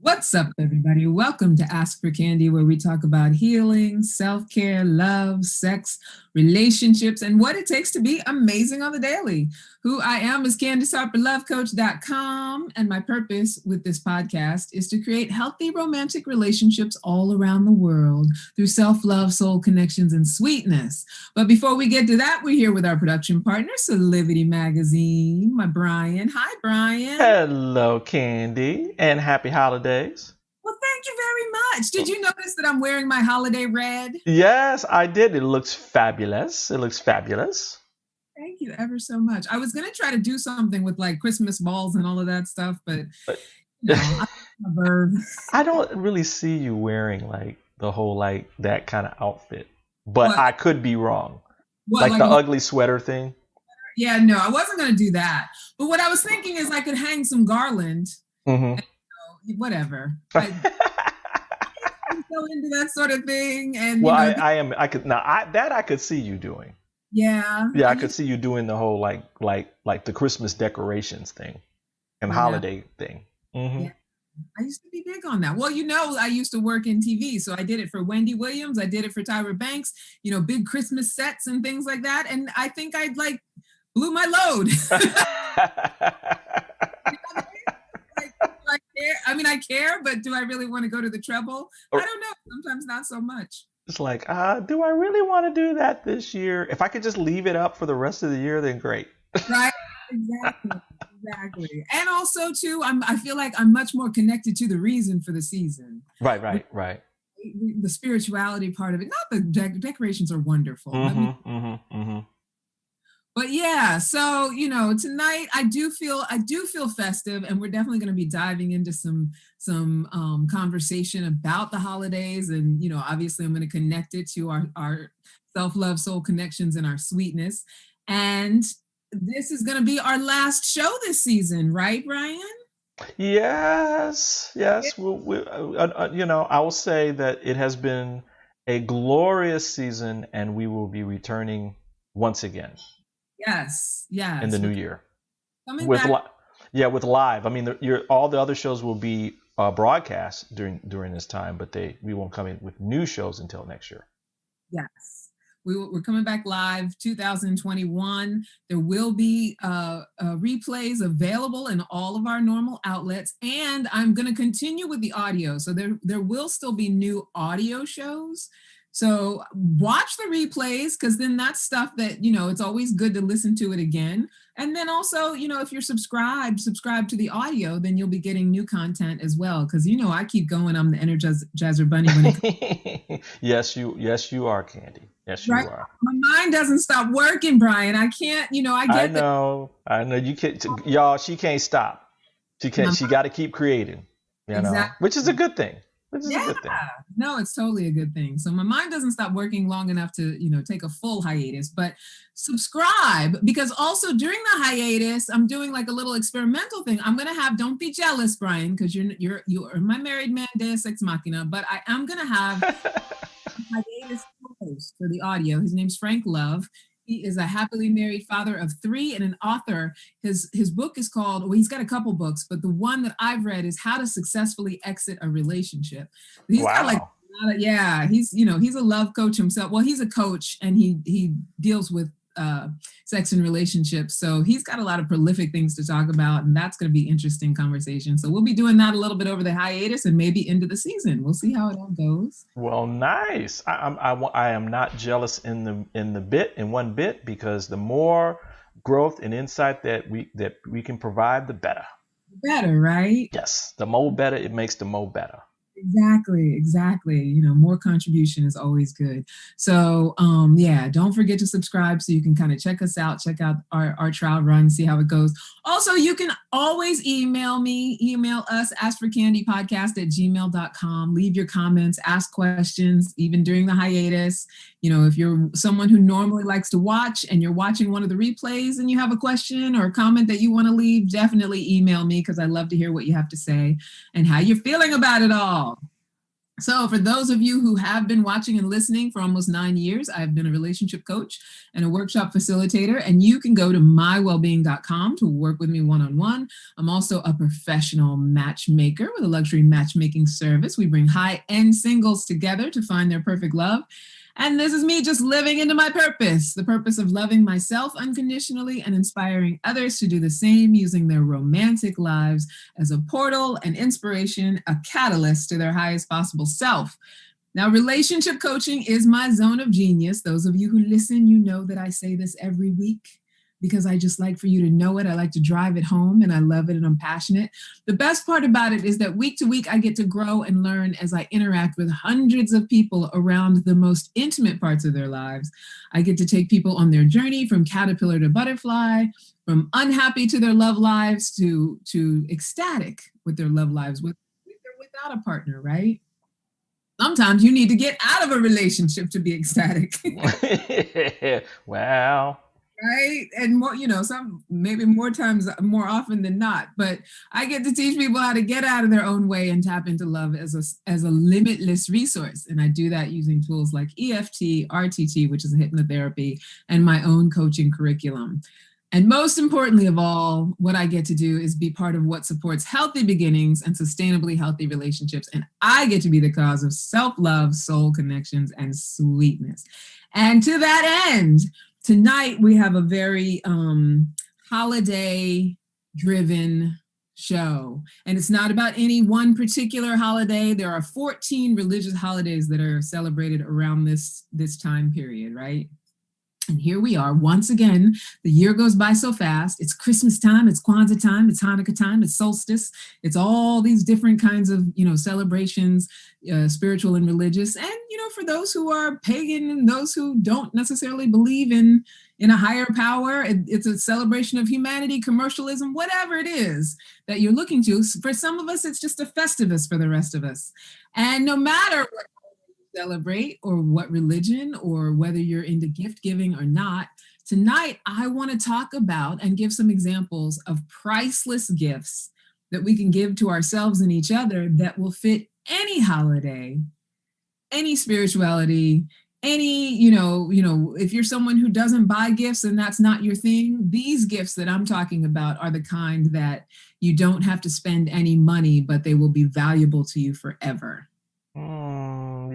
What's up, everybody? Welcome to Ask for Candy, where we talk about healing, self-care, love, sex, relationships, and what it takes to be amazing on the daily. Who I am is Candice Harper, lovecoach.com, and my purpose with this podcast is to create healthy romantic relationships all around the world through self-love, soul connections, and sweetness. But before we get to that, we're here with our production partner, Solivity Magazine, my Brian. Hi, Brian. Hello, Candy, and happy holidays. Well, thank you very much. Did you notice that I'm wearing my holiday red? Yes, I did. It looks fabulous. It looks fabulous. Thank you ever so much. I was going to try to do something with like Christmas balls and all of that stuff, but you know, I'm a verb. I don't really see you wearing like the whole like that kind of outfit, but What? I could be wrong. What, Like the ugly sweater thing. Yeah, no, I wasn't going to do that. But what I was thinking is I could hang some garland. Mm-hmm. And, whatever. I go into that sort of thing, and well, you know, I could now. I could see you doing. Yeah. Yeah, I could see you doing the whole like the Christmas decorations thing and holiday thing. Mm-hmm. Yeah. I used to be big on that. Well, you know, I used to work in TV, so I did it for Wendy Williams. I did it for Tyra Banks, you know, big Christmas sets and things like that. And I think I'd like blew my load. I mean, I care, but do I really want to go to the treble? I Or don't know. Sometimes not so much. it's like, do I really want to do that this year? If I could just leave it up for the rest of the year, then great. Right? Exactly. Exactly. And also too, I feel like I'm much more connected to the reason for the season. Right, right, right. The spirituality part of it. Not the decorations are wonderful. Mm-hmm, mm-hmm, mm-hmm. But yeah, so tonight I do feel festive, and we're definitely going to be diving into some conversation about the holidays, and obviously I'm going to connect it to our self-love, soul connections, and our sweetness. And this is going to be our last show this season, right, Brian? Yes, yes. I will say that it has been a glorious season, and we will be returning once again Yes, in the yes. new We're year coming with back. with live. I mean, all the other shows will be broadcast during this time, but we won't come in with new shows until next year. Yes. We're coming back live 2021. There will be replays available in all of our normal outlets, and I'm going to continue with the audio. So there will still be new audio shows. So watch the replays, because then that's stuff that, it's always good to listen to it again. And then also, if you're subscribe to the audio, then you'll be getting new content as well. Because, I keep going. I'm the Energizer Bunny when it Yes, you are, Candy. Yes, right. you are. My mind doesn't stop working, Brian. I can't, I I get that. know. I know. You can't, y'all. She can't stop. She can't. My, She got to keep creating. exactly. Which is a good thing. Which is a Yeah. good thing. No, it's totally a good thing. So my mind doesn't stop working long enough to, take a full hiatus, but subscribe, because also during the hiatus, I'm doing like a little experimental thing. I'm going to have, don't be jealous, Brian, because you are my married man, Deus Ex Machina, but I am going to have hiatus co-host for the audio. His name's Frank Love. He is a happily married father of 3 and an author. His book is called, well, he's got a couple books, but the one that I've read is How to Successfully Exit a Relationship. He's got like, Wow. he's a love coach himself. Well, he's a coach, and he deals with sex and relationships. So he's got a lot of prolific things to talk about, and that's going to be interesting conversation. So we'll be doing that a little bit over the hiatus and maybe into the season. We'll see how it all goes. Well, nice. I am not jealous in one bit, because the more growth and insight that we can provide, the better. Better, right? Yes, the more better it makes, the more better. Exactly. More contribution is always good. So yeah, don't forget to subscribe so you can kind of check us out, check out our trial run, see how it goes. Also, you can always email us, askforcandypodcast@gmail.com. Leave your comments, ask questions, even during the hiatus. If you're someone who normally likes to watch and you're watching one of the replays and you have a question or a comment that you want to leave, definitely email me, because I love to hear what you have to say and how you're feeling about it all. So for those of you who have been watching and listening for almost 9 years, I've been a relationship coach and a workshop facilitator, and you can go to mywellbeing.com to work with me one-on-one. I'm also a professional matchmaker with a luxury matchmaking service. We bring high-end singles together to find their perfect love. And this is me just living into my purpose, the purpose of loving myself unconditionally and inspiring others to do the same, using their romantic lives as a portal, an inspiration, a catalyst to their highest possible self. Now, relationship coaching is my zone of genius. Those of you who listen, you know that I say this every week, because I just like for you to know it. I like to drive it home, and I love it, and I'm passionate. The best part about it is that week to week, I get to grow and learn as I interact with hundreds of people around the most intimate parts of their lives. I get to take people on their journey from caterpillar to butterfly, from unhappy to their love lives to ecstatic with their love lives, with or without a partner, right? Sometimes you need to get out of a relationship to be ecstatic. Wow. Right. And more, some maybe more times, more often than not. But I get to teach people how to get out of their own way and tap into love as a limitless resource. And I do that using tools like EFT, RTT, which is a hypnotherapy, and my own coaching curriculum. And most importantly of all, what I get to do is be part of what supports healthy beginnings and sustainably healthy relationships. And I get to be the cause of self-love, soul connections, and sweetness. And to that end, tonight we have a very holiday-driven show. And it's not about any one particular holiday. There are 14 religious holidays that are celebrated around this time period, right? And here we are once again. The year goes by so fast. It's Christmas time, it's Kwanzaa time, it's Hanukkah time, it's solstice. It's all these different kinds of, celebrations, spiritual and religious. And, for those who are pagan and those who don't necessarily believe in a higher power, it's a celebration of humanity, commercialism, whatever it is that you're looking to. For some of us, it's just a festivus for the rest of us. And no matter what celebrate or what religion or whether you're into gift giving or not, tonight I want to talk about and give some examples of priceless gifts that we can give to ourselves and each other that will fit any holiday, any spirituality, any, if you're someone who doesn't buy gifts and that's not your thing, these gifts that I'm talking about are the kind that you don't have to spend any money, but they will be valuable to you forever. Yay!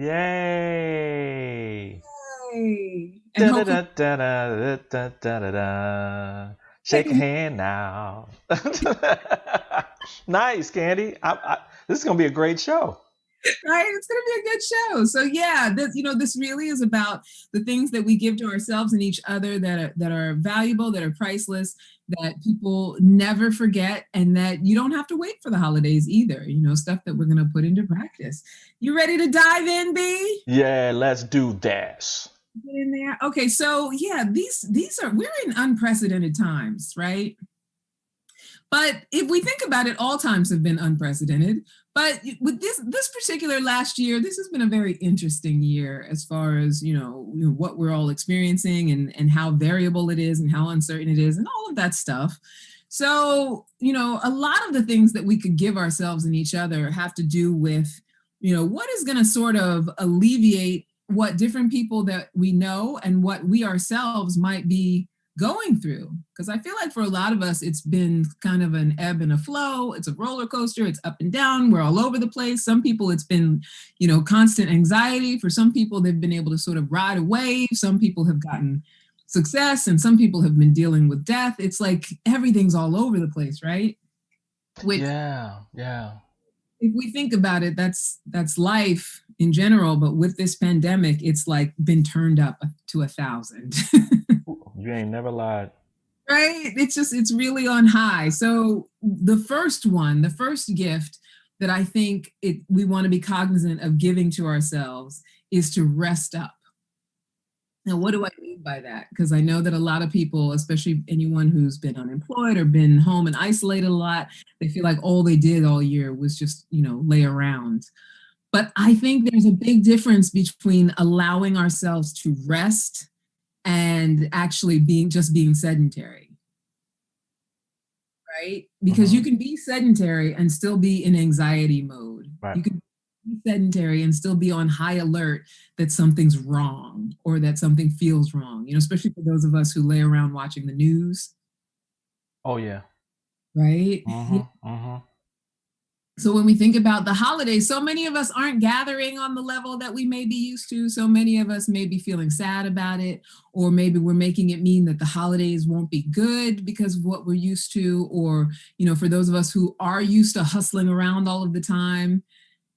Yay. Da, da, da, da, da, da, da, da, da. Shake a hand now. Nice, Candy. This is gonna be a great show. Right? It's going to be a good show. So yeah, this really is about the things that we give to ourselves and each other that are valuable, that are priceless, that people never forget, and that you don't have to wait for the holidays either. Stuff that we're going to put into practice. You ready to dive in, B? Yeah, let's do this. Get in there. Okay, so yeah, we're in unprecedented times, right? But if we think about it, all times have been unprecedented. But with this particular last year, this has been a very interesting year as far as, what we're all experiencing and how variable it is and how uncertain it is and all of that stuff. So, a lot of the things that we could give ourselves and each other have to do with, what is going to sort of alleviate what different people that we know and what we ourselves might be going through. Because I feel like for a lot of us, it's been kind of an ebb and a flow. It's a roller coaster. It's up and down. We're all over the place. Some people, it's been, constant anxiety. For some people, they've been able to sort of ride a wave. Some people have gotten success and some people have been dealing with death. It's like everything's all over the place, right? Yeah. If we think about it, that's life in general. But with this pandemic, it's like been turned up to 1,000. You ain't never lied. Right? It's really on high. So the first gift that I think we want to be cognizant of giving to ourselves is to rest up. Now, what do I mean by that? Because I know that a lot of people, especially anyone who's been unemployed or been home and isolated a lot, they feel like all they did all year was just, lay around. But I think there's a big difference between allowing ourselves to rest and actually being sedentary, right? Because you can be sedentary and still be in anxiety mode. Right. You can be sedentary and still be on high alert that something's wrong or that something feels wrong, especially for those of us who lay around watching the news. Oh, yeah. Right? Mm-hmm. So when we think about the holidays, so many of us aren't gathering on the level that we may be used to. So many of us may be feeling sad about it, or maybe we're making it mean that the holidays won't be good because of what we're used to. Or, for those of us who are used to hustling around all of the time,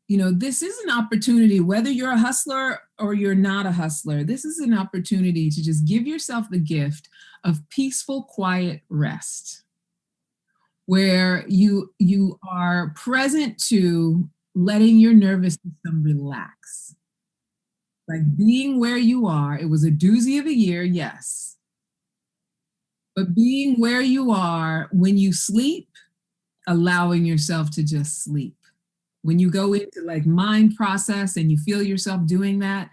this is an opportunity, whether you're a hustler or you're not a hustler, this is an opportunity to just give yourself the gift of peaceful, quiet rest, where you are present to letting your nervous system relax. Like being where you are. It was a doozy of a year, yes. But being where you are when you sleep, allowing yourself to just sleep. When you go into like mind process and you feel yourself doing that,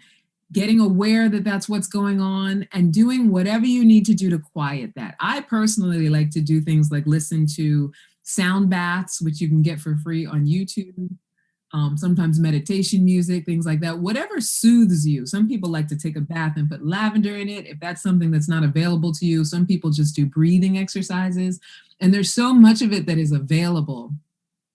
getting aware that that's what's going on and doing whatever you need to do to quiet that. I personally like to do things like listen to sound baths, which you can get for free on YouTube. Sometimes meditation music, things like that, whatever soothes you. Some people like to take a bath and put lavender in it. If that's something that's not available to you, some people just do breathing exercises. And there's so much of it that is available.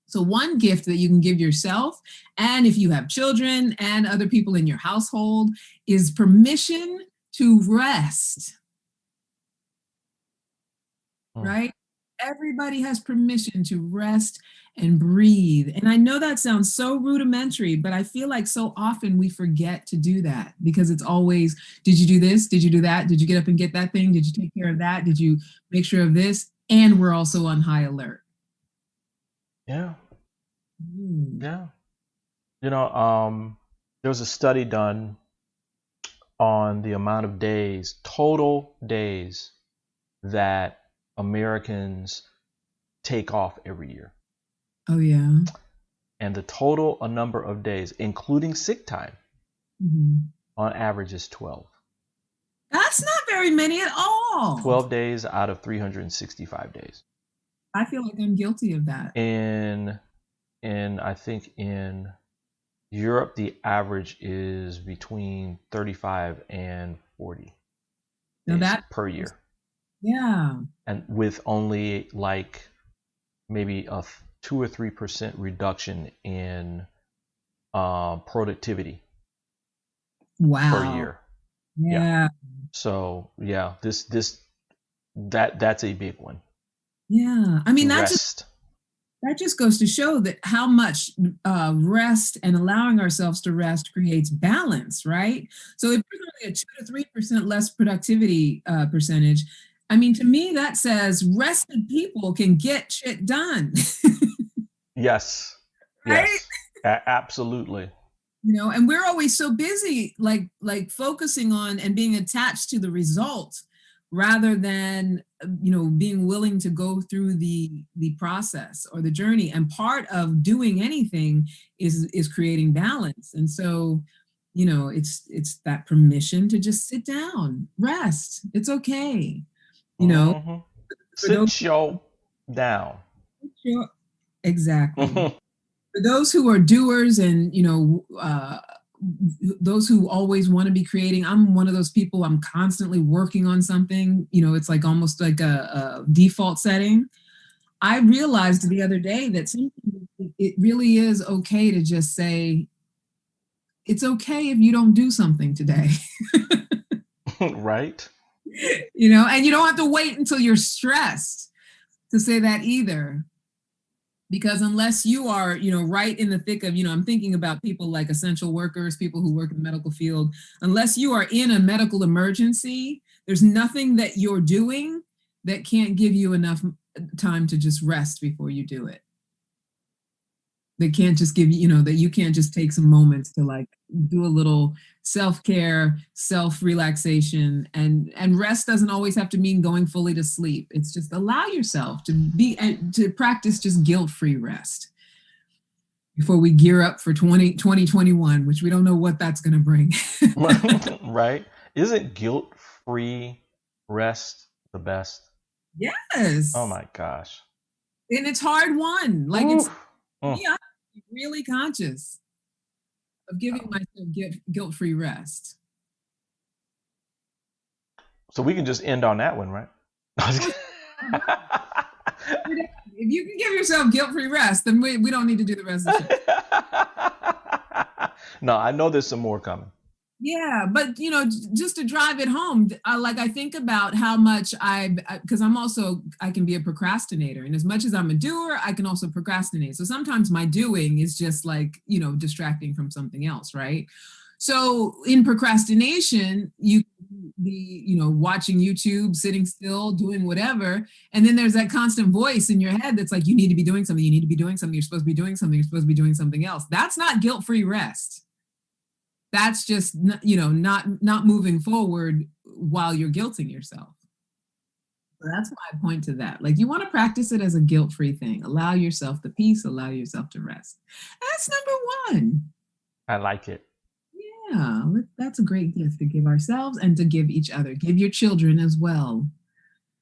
So one gift that you can give yourself, and if you have children and other people in your household, is permission to rest. Right? Everybody has permission to rest and breathe. And I know that sounds so rudimentary, but I feel like so often we forget to do that because it's always, did you do this? Did you do that? Did you get up and get that thing? Did you take care of that? Did you make sure of this? And we're also on high alert. Yeah. Mm. Yeah. There was a study done on the amount of days, total days, that Americans take off every year. Oh, yeah. And the total number of days, including sick time, on average is 12. That's not very many at all. 12 days out of 365 days. I feel like I'm guilty of that. And I think in Europe, the average is between 35 and 40 days per year. Yeah. And with only like maybe a 2 or 3% reduction in productivity per year. Yeah. So yeah, that's a big one. Yeah. I mean, Rest. That just goes to show that how much rest and allowing ourselves to rest creates balance, right? So if there's only a 2 to 3% less productivity percentage, I mean, to me, that says rested people can get shit done. Yes. Right? Yes. Absolutely. And we're always so busy, like focusing on and being attached to the result rather than being willing to go through the process or the journey. And part of doing anything is creating balance. And so it's that permission to just sit down, rest. It's okay. Sit your down. Exactly. For those who are doers and those who always want to be creating, I'm one of those people. I'm constantly working on something. It's like almost like a default setting. I realized the other day that sometimes it really is okay to just say, it's okay if you don't do something today. Right. And you don't have to wait until you're stressed to say that either. Because unless you are, right in the thick of, I'm thinking about people like essential workers, people who work in the medical field, unless you are in a medical emergency, there's nothing that you're doing that can't give you enough time to just rest before you do it. They can't just give you, that you can't just take some moments to like do a little self-care, self-relaxation, and rest doesn't always have to mean going fully to sleep. It's just allow yourself to practice just guilt-free rest before we gear up for 2021, which we don't know what that's going to bring. Right. Isn't guilt-free rest the best? Yes. Oh my gosh. And it's hard won. Like I'm really conscious of giving myself guilt-free rest. So we can just end on that one, right? If you can give yourself guilt-free rest, then we don't need to do the rest of the show. No, I know there's some more coming. Yeah, but just to drive it home, I think about how much because I can be a procrastinator, and as much as I'm a doer, I can also procrastinate. So sometimes my doing is just like, distracting from something else, right? So in procrastination, you can be, watching YouTube, sitting still, doing whatever. And then there's that constant voice in your head that's like, you need to be doing something, you need to be doing something, you're supposed to be doing something, you're supposed to be doing something else. That's not guilt-free rest. That's just, not moving forward while you're guilting yourself. So that's why I point to that. Like, you want to practice it as a guilt-free thing. Allow yourself the peace, allow yourself to rest. That's number 1. I like it. Yeah, that's a great gift to give ourselves and to give each other. Give your children as well.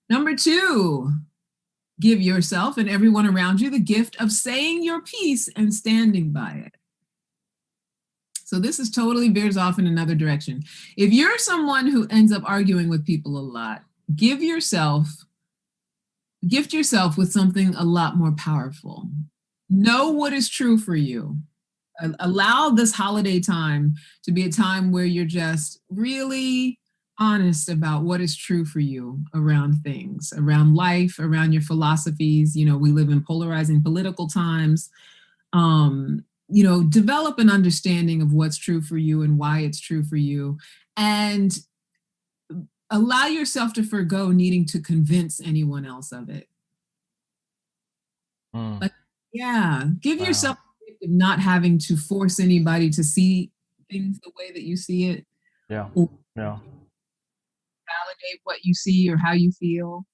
Number 2, give yourself and everyone around you the gift of saying your piece and standing by it. So this is totally veers off in another direction. If you're someone who ends up arguing with people a lot, gift yourself with something a lot more powerful. Know what is true for you. Allow this holiday time to be a time where you're just really honest about what is true for you around things, around life, around your philosophies. We live in polarizing political times. Develop an understanding of what's true for you and why it's true for you. And allow yourself to forgo needing to convince anyone else of it. Like, yeah, give Wow. yourself the gift of not having to force anybody to see things the way that you see it, Yeah. or Yeah. validate what you see or how you feel.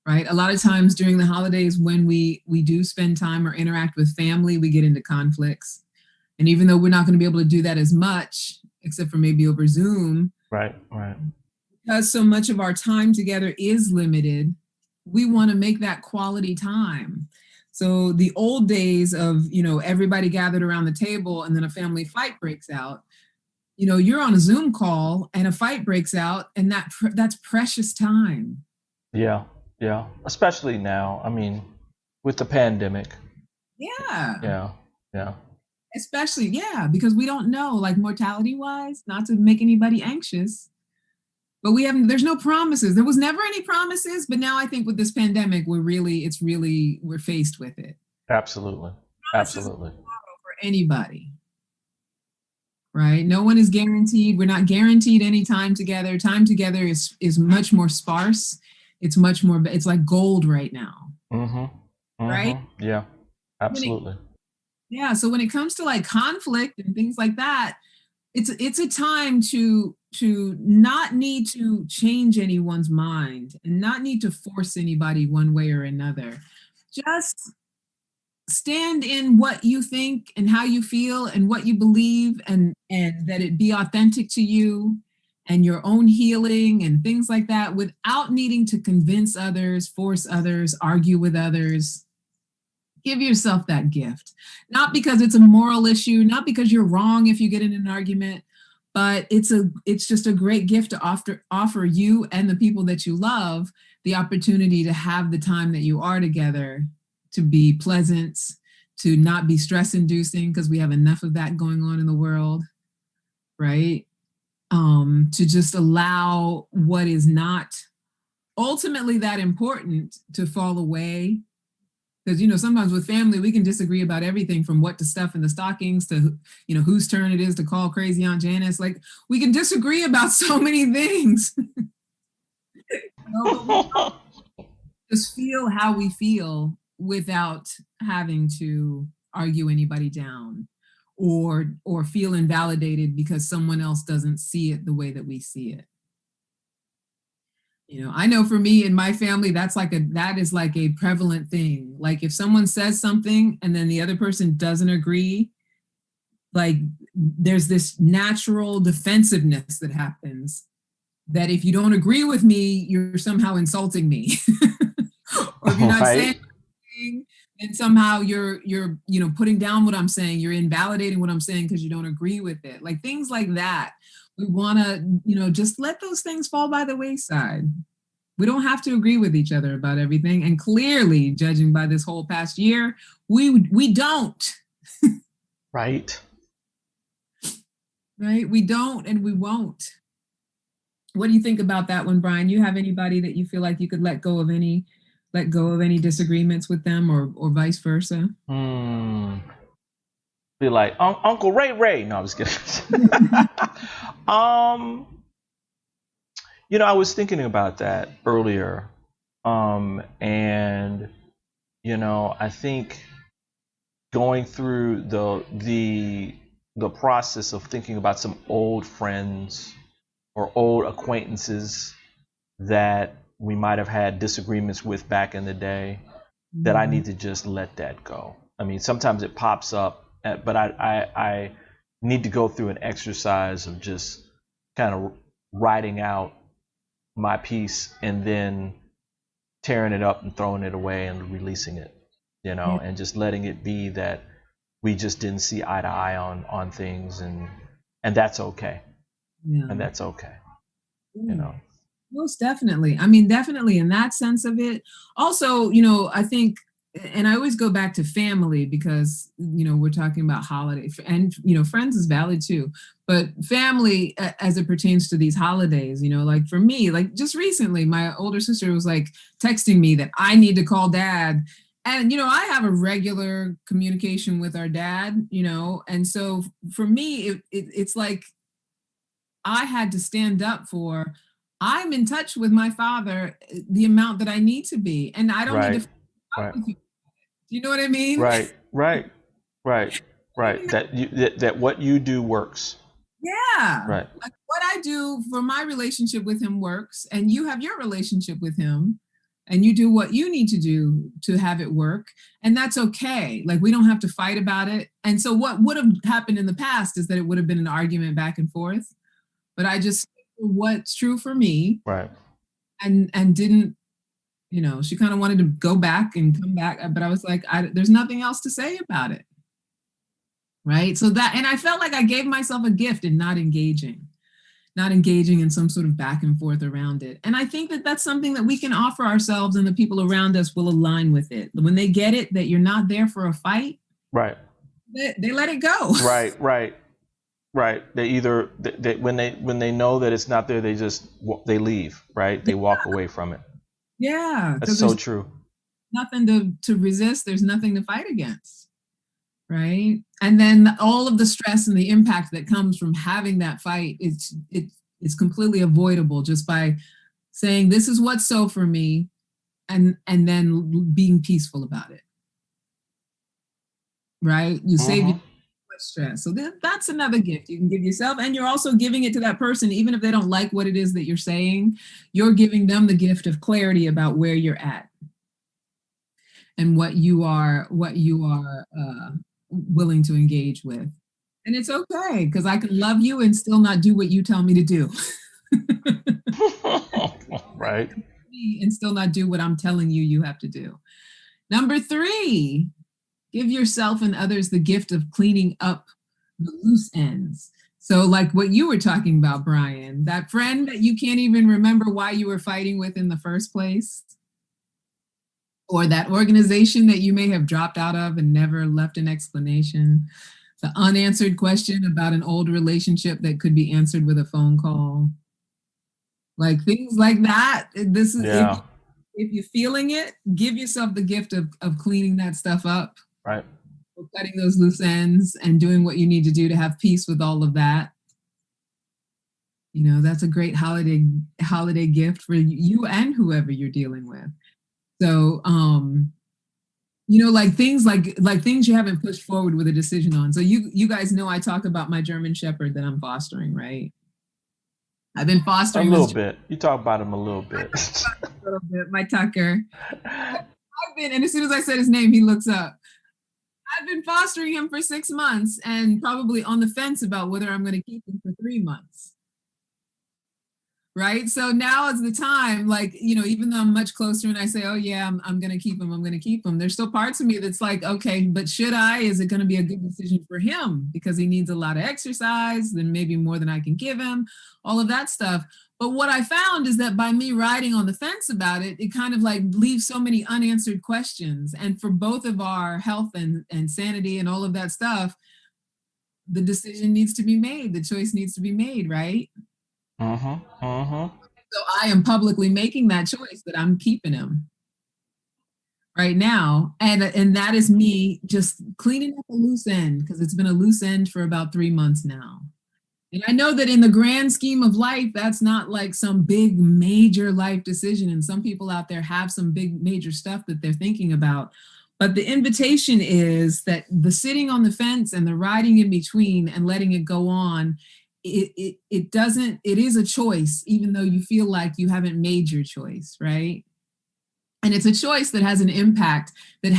Right. A lot of times during the holidays, when we do spend time or interact with family, we get into conflicts. And even though we're not going to be able to do that as much, except for maybe over Zoom, Right. Right. because so much of our time together is limited, we want to make that quality time. So the old days of, everybody gathered around the table and then a family fight breaks out, you're on a Zoom call and a fight breaks out, and that's precious time. Yeah. Yeah. Especially now. I mean, with the pandemic. Yeah. Yeah. Yeah. Especially, yeah, because we don't know, like, mortality wise, not to make anybody anxious, but there's no promises. There was never any promises, but now I think with this pandemic, we're faced with it. Absolutely. Promises Absolutely. for anybody, right? No one is guaranteed. We're not guaranteed any time together. Time together is much more sparse. It's like gold right now, right? Yeah. When it, Absolutely. yeah. So when it comes to like conflict and things like that, it's a time to not need to change anyone's mind and not need to force anybody one way or another. Just stand in what you think and how you feel and what you believe, and that it be authentic to you and your own healing and things like that, without needing to convince others, force others, argue with others. Give yourself that gift, not because it's a moral issue, not because you're wrong if you get in an argument, but it's just a great gift to offer you and the people that you love the opportunity to have the time that you are together, to be pleasant, to not be stress inducing, because we have enough of that going on in the world, right? To just allow what is not ultimately that important to fall away, because sometimes with family we can disagree about everything from what to stuff in the stockings to whose turn it is to call crazy Aunt Janice. Like, we can disagree about so many things. But we just feel how we feel without having to argue anybody down, or feel invalidated because someone else doesn't see it the way that we see it. I know for me and my family, that is like a prevalent thing. Like, if someone says something and then the other person doesn't agree, like, there's this natural defensiveness that happens, that if you don't agree with me, you're somehow insulting me. Or if you're not saying Right. anything, then somehow you're putting down what I'm saying, you're invalidating what I'm saying because you don't agree with it. Like, things like that. We want to, just let those things fall by the wayside. We don't have to agree with each other about everything. And clearly, judging by this whole past year, we don't. Right. Right? We don't, and we won't. What do you think about that one, Brian? You have anybody that you feel like you could let go of any disagreements with them, or vice versa? Be like, Uncle Ray Ray. No, I was kidding. um, I was thinking about that earlier. And I think going through the process of thinking about some old friends or old acquaintances that we might have had disagreements with back in the day, that I need to just let that go. I mean, sometimes it pops up, but I need to go through an exercise of just kind of writing out my piece and then tearing it up and throwing it away and releasing it, Yeah. and just letting it be that we just didn't see eye to eye on things, and that's okay. Yeah. And that's okay. Yeah. Most definitely. I mean, definitely in that sense of it. Also, I think and I always go back to family because, we're talking about holiday, and, friends is valid too, but family as it pertains to these holidays, like for me, like just recently, my older sister was like texting me that I need to call dad. And, I have a regular communication with our dad, and so for me, it's like I had to stand up for, I'm in touch with my father the amount that I need to be, and I don't need to Right. fight Right. with you. You know what I mean? Right. Right. Right. Right. That what you do works. Yeah. Right. Like what I do for my relationship with him works, and you have your relationship with him, and you do what you need to do to have it work. And that's okay. Like we don't have to fight about it. And so what would have happened in the past is that it would have been an argument back and forth. But I just what's true for me, Right. and didn't, she kind of wanted to go back and come back, but I was like, there's nothing else to say about it. Right. So that, and I felt like I gave myself a gift in not engaging in some sort of back and forth around it. And I think that that's something that we can offer ourselves, and the people around us will align with it. When they get it, that you're not there for a fight, Right. they let it go. Right. Right. Right. They either when they know that it's not there, they leave. Right. They walk away from it. Yeah. That's Because so there's true. nothing to resist. There's nothing to fight against. Right. And then all of the stress and the impact that comes from having that fight, it's completely avoidable just by saying, this is what's so for me, and then being peaceful about it. Right. You save you stress. So that's another gift you can give yourself. And you're also giving it to that person, even if they don't like what it is that you're saying, you're giving them the gift of clarity about where you're at and what you are willing to engage with. And it's okay, because I can love you and still not do what you tell me to do. Right. And still not do what I'm telling you have to do. Number 3, give yourself and others the gift of cleaning up the loose ends. So like what you were talking about, Brian, that friend that you can't even remember why you were fighting with in the first place, or that organization that you may have dropped out of and never left an explanation, the unanswered question about an old relationship that could be answered with a phone call, like things like that. This is, Yeah. if you're feeling it, give yourself the gift of cleaning that stuff up, Right. cutting those loose ends and doing what you need to do to have peace with all of that. That's a great holiday gift for you and whoever you're dealing with. So like things like things you haven't pushed forward with a decision on. So you guys know I talk about my German Shepherd that I'm fostering, right? I've been A fostering little this bit. You talk about him a little bit. a little bit, my Tucker. And as soon as I said his name, he looks up. I've been fostering him for 6 months and probably on the fence about whether I'm going to keep him for 3 months. Right. So now is the time, like, even though I'm much closer and I say, oh yeah, I'm going to keep him. There's still parts of me that's like, okay, but should I? Is it going to be a good decision for him? Because he needs a lot of exercise, then maybe more than I can give him, all of that stuff. But what I found is that by me riding on the fence about it, it kind of like leaves so many unanswered questions. And for both of our health and sanity and all of that stuff, the decision needs to be made. The choice needs to be made, right? So I am publicly making that choice that I'm keeping him right now. And that is me just cleaning up a loose end, because it's been a loose end for about 3 months now. And I know that in the grand scheme of life, that's not like some big major life decision. And some people out there have some big major stuff that they're thinking about. But the invitation is that the sitting on the fence and the riding in between and letting it go on, it is a choice, even though you feel like you haven't made your choice, right? And it's a choice that has an impact that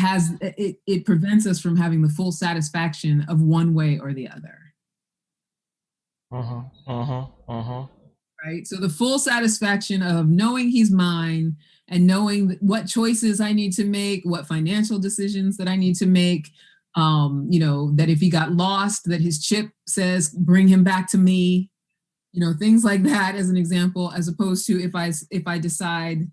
it prevents us from having the full satisfaction of one way or the other. Right? So the full satisfaction of knowing he's mine and knowing what choices I need to make, what financial decisions that I need to make, that if he got lost, that his chip says, bring him back to me, things like that as an example, as opposed to if I decide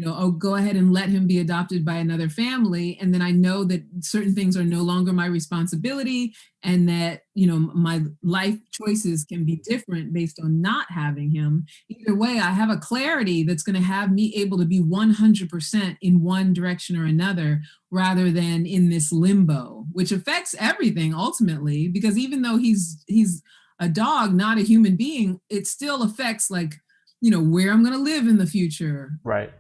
oh, go ahead and let him be adopted by another family. And then I know that certain things are no longer my responsibility, and that, my life choices can be different based on not having him. Either way, I have a clarity that's going to have me able to be 100% in one direction or another, rather than in this limbo, which affects everything ultimately, because even though he's a dog, not a human being, it still affects, like, where I'm going to live in the future. Right.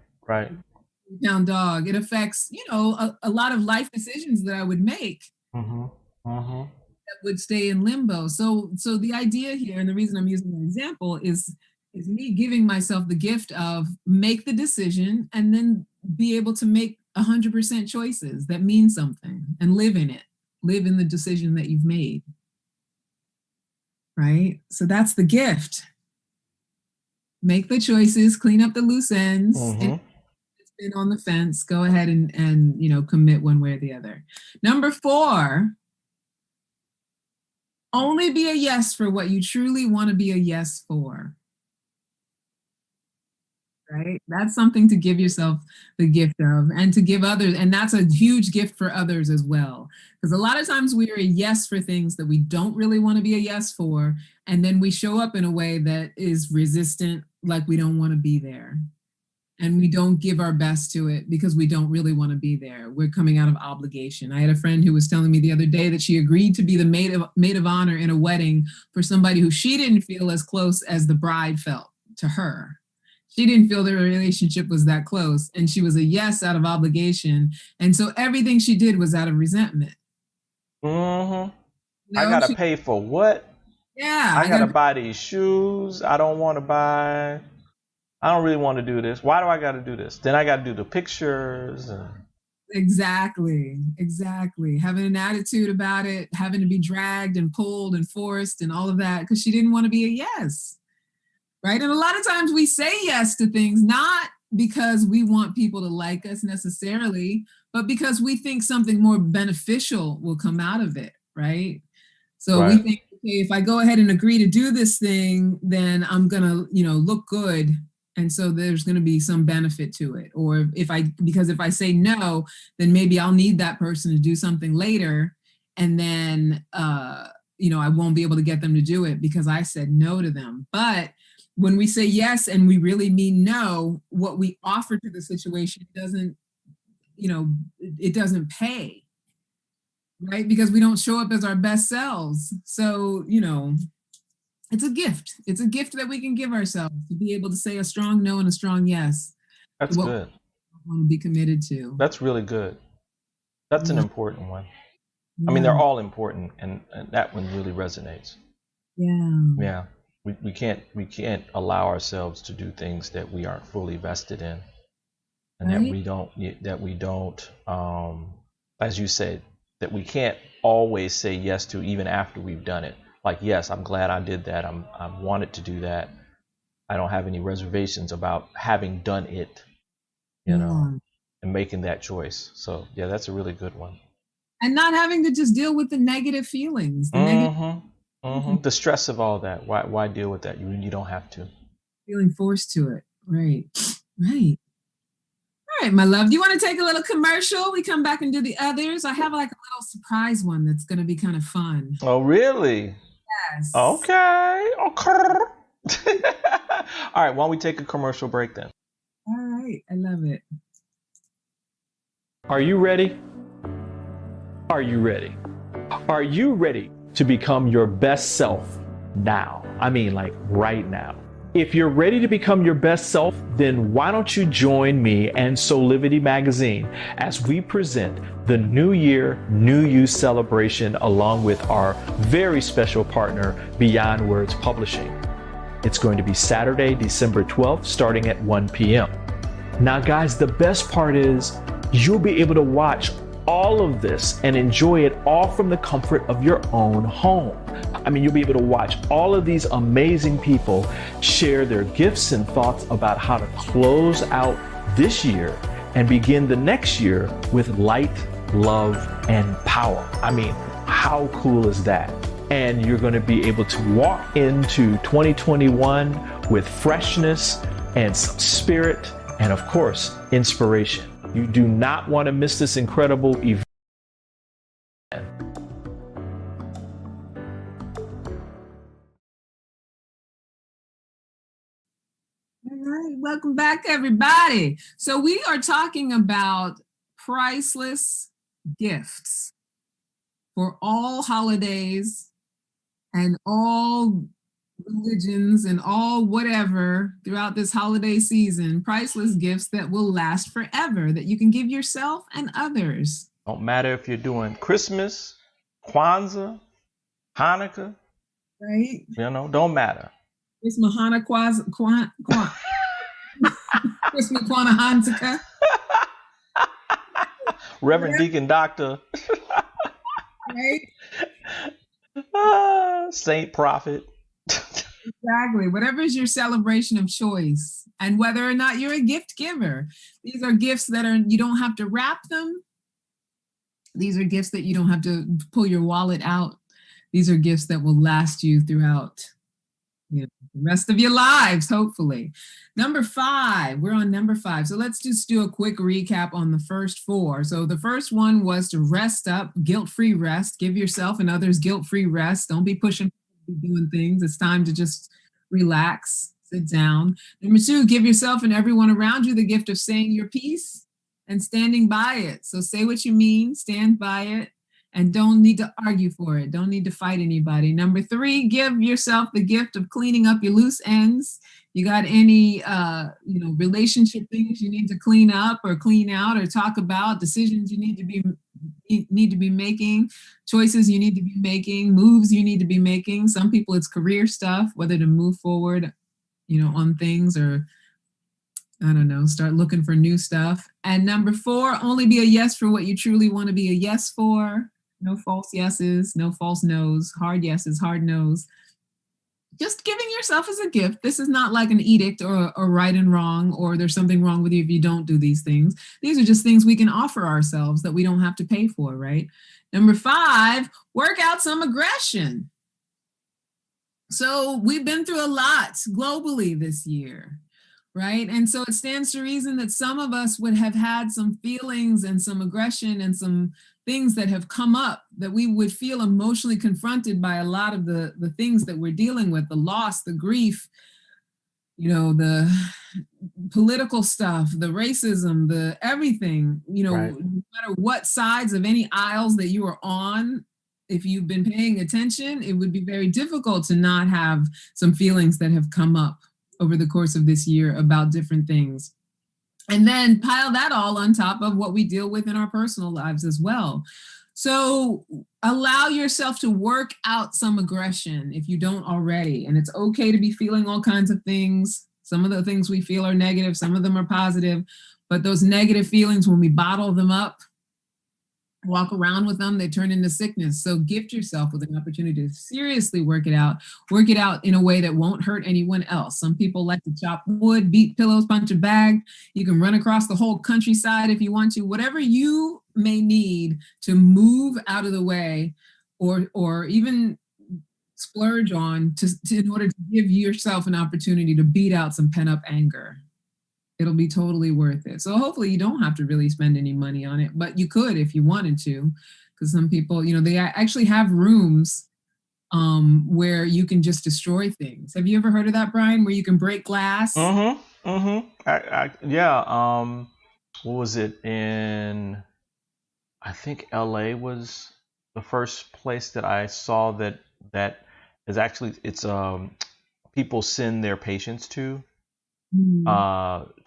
Pound dog. It affects, a lot of life decisions that I would make that would stay in limbo. So the idea here, and the reason I'm using an example, is me giving myself the gift of make the decision and then be able to make 100% choices that mean something and live in it. Live in the decision that you've made. Right? So that's the gift. Make the choices, clean up the loose ends. Been on the fence, go ahead and commit one way or the other. Number 4, only be a yes for what you truly want to be a yes for. Right? That's something to give yourself the gift of, and to give others. And that's a huge gift for others as well. Because a lot of times we are a yes for things that we don't really want to be a yes for. And then we show up in a way that is resistant, like we don't want to be there. And we don't give our best to it because we don't really want to be there. We're coming out of obligation. I had a friend who was telling me the other day that she agreed to be the maid of honor in a wedding for somebody who she didn't feel as close as the bride felt to her. She didn't feel their relationship was that close, and she was a yes out of obligation. And so everything she did was out of resentment. I gotta pay for what? Yeah. I gotta buy these shoes. I don't really want to do this. Why do I got to do this? Then I got to do the pictures. Exactly. Having an attitude about it, having to be dragged and pulled and forced and all of that because she didn't want to be a yes. Right? And a lot of times we say yes to things, not because we want people to like us necessarily, but because we think something more beneficial will come out of it. Right? So we think, okay, if I go ahead and agree to do this thing, then I'm going to, look good. And so there's going to be some benefit to it. Or because if I say no, then maybe I'll need that person to do something later. And then, I won't be able to get them to do it because I said no to them. But when we say yes, and we really mean no, what we offer to the situation doesn't pay. Right? Because we don't show up as our best selves. So, it's a gift. It's a gift that we can give ourselves to be able to say a strong no and a strong yes. That's good. We want to be committed to. That's really good. That's an important one. Yeah. I mean, they're all important, and that one really resonates. Yeah. We can't allow ourselves to do things that we aren't fully vested in, and that we don't, as you said, that we can't always say yes to even after we've done it. Like, yes, I'm glad I did that. I wanted to do that. I don't have any reservations about having done it, and making that choice. So, yeah, that's a really good one. And not having to just deal with the negative feelings. The stress of all that. Why deal with that? You don't have to. Feeling forced to it. Right. All right, my love. Do you want to take a little commercial? We come back and do the others. I have like a little surprise one that's going to be kind of fun. Oh, really? Yes. Okay. All right. Why don't we take a commercial break then? All right. I love it. Are you ready? Are you ready? Are you ready to become your best self now? I mean, like right now. If you're ready to become your best self, then why don't you join me and Solivity Magazine as we present the New Year, New You celebration along with our very special partner, Beyond Words Publishing. It's going to be Saturday, December 12th, starting at 1 p.m. Now, guys, the best part is you'll be able to watch all of this and enjoy it all from the comfort of your own home. I mean, you'll be able to watch all of these amazing people share their gifts and thoughts about how to close out this year and begin the next year with light, love, and power. I mean, how cool is that? And you're going to be able to walk into 2021 with freshness and some spirit and of course, inspiration. You do not want to miss this incredible event. All right, welcome back, everybody. So we are talking about priceless gifts for all holidays and all religions and all whatever throughout this holiday season. Priceless gifts that will last forever, that you can give yourself and others. Don't matter if you're doing Christmas, Kwanzaa, Hanukkah, right? Don't matter. It's Mahana Christmas, Kwana Hanukkah. Reverend Deacon Doctor. Right? Saint Prophet. Exactly. Whatever is your celebration of choice, and whether or not you're a gift giver. These are gifts that you don't have to wrap them. These are gifts that you don't have to pull your wallet out. These are gifts that will last you throughout the rest of your lives, hopefully. Number 5, we're on number 5. So let's just do a quick recap on the first 4. So the first one was to rest up, guilt-free rest. Give yourself and others guilt-free rest. Don't be pushing, doing things. It's time to just relax, sit down. Number 2, give yourself and everyone around you the gift of saying your piece and standing by it. So say what you mean, stand by it, and don't need to argue for it. Don't need to fight anybody. Number 3, give yourself the gift of cleaning up your loose ends. You got any, relationship things you need to clean up or clean out or talk about, decisions you need to be making, choices you need to be making, moves you need to be making. Some people it's career stuff, whether to move forward, on things, or I don't know, start looking for new stuff. And number 4, only be a yes for what you truly want to be a yes for. No false yeses, no false no's, hard yeses, hard no's. Just giving yourself as a gift. This is not like an edict or right and wrong, or there's something wrong with you if you don't do these things. These are just things we can offer ourselves that we don't have to pay for, right? Number 5, work out some aggression. So we've been through a lot globally this year, right? And so it stands to reason that some of us would have had some feelings and some aggression and some things that have come up, that we would feel emotionally confronted by a lot of the things that we're dealing with, the loss, the grief, the political stuff, the racism, the everything, Right. No matter what sides of any aisles that you are on, if you've been paying attention, it would be very difficult to not have some feelings that have come up over the course of this year about different things. And then pile that all on top of what we deal with in our personal lives as well. So allow yourself to work out some aggression if you don't already. And it's okay to be feeling all kinds of things. Some of the things we feel are negative, some of them are positive. But those negative feelings, when we bottle them up, walk around with them, they turn into sickness. So gift yourself with an opportunity to seriously work it out in a way that won't hurt anyone else. Some people like to chop wood, beat pillows, punch a bag. You can run across the whole countryside if you want to. Whatever you may need to move out of the way, or even splurge on in order to give yourself an opportunity to beat out some pent up anger. It'll be totally worth it. So hopefully you don't have to really spend any money on it, but you could if you wanted to, because some people, they actually have rooms where you can just destroy things. Have you ever heard of that, Brian, where you can break glass? Yeah. What was it in? I think LA was the first place that I saw that is actually, it's people send their patients to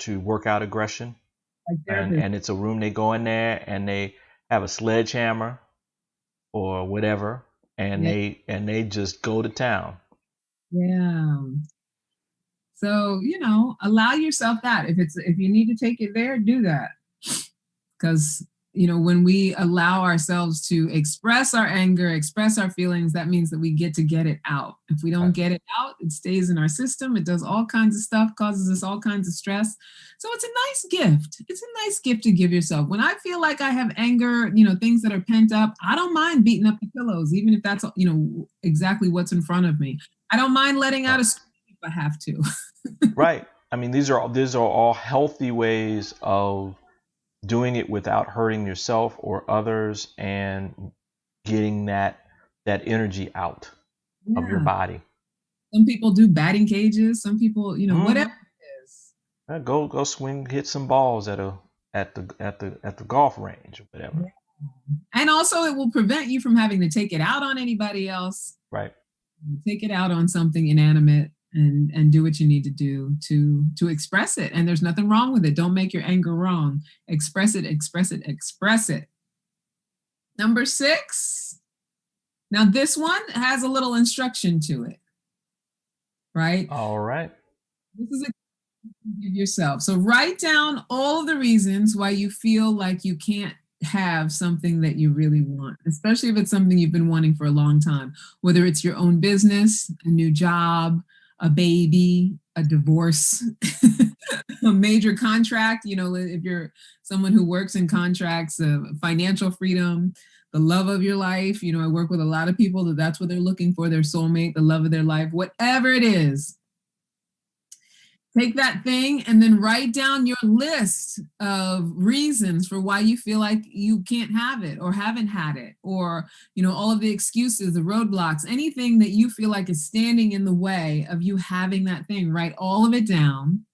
work out aggression, and it's a room. They go in there and they have a sledgehammer or whatever, and they just go to town. Yeah. So allow yourself that. If you need to take it there, do that. Because when we allow ourselves to express our anger, express our feelings, that means that we get to get it out. If we don't get it out, it stays in our system. It does all kinds of stuff, causes us all kinds of stress. So it's a nice gift. It's a nice gift to give yourself. When I feel like I have anger, things that are pent up, I don't mind beating up the pillows, even if that's, exactly what's in front of me. I don't mind letting out a scream if I have to. Right. I mean, these are all healthy ways of doing it without hurting yourself or others, and getting that energy out of your Yeah. body. Some people do batting cages. Some people, whatever it is. Go swing, hit some balls at the golf range or whatever. Yeah. And also, it will prevent you from having to take it out on anybody else. Right. Take it out on something inanimate, and do what you need to do to express it. And there's nothing wrong with it. Don't make your anger wrong. Express it, express it, express it. Number 6. Now this one has a little instruction to it. Right? All right. This is a give yourself. So write down all of the reasons why you feel like you can't have something that you really want, especially if it's something you've been wanting for a long time, whether it's your own business, a new job, a baby, a divorce, a major contract, if you're someone who works in contracts, financial freedom, the love of your life. I work with a lot of people that's what they're looking for, their soulmate, the love of their life, whatever it is. Take that thing and then write down your list of reasons for why you feel like you can't have it or haven't had it, or, all of the excuses, the roadblocks, anything that you feel like is standing in the way of you having that thing. Write all of it down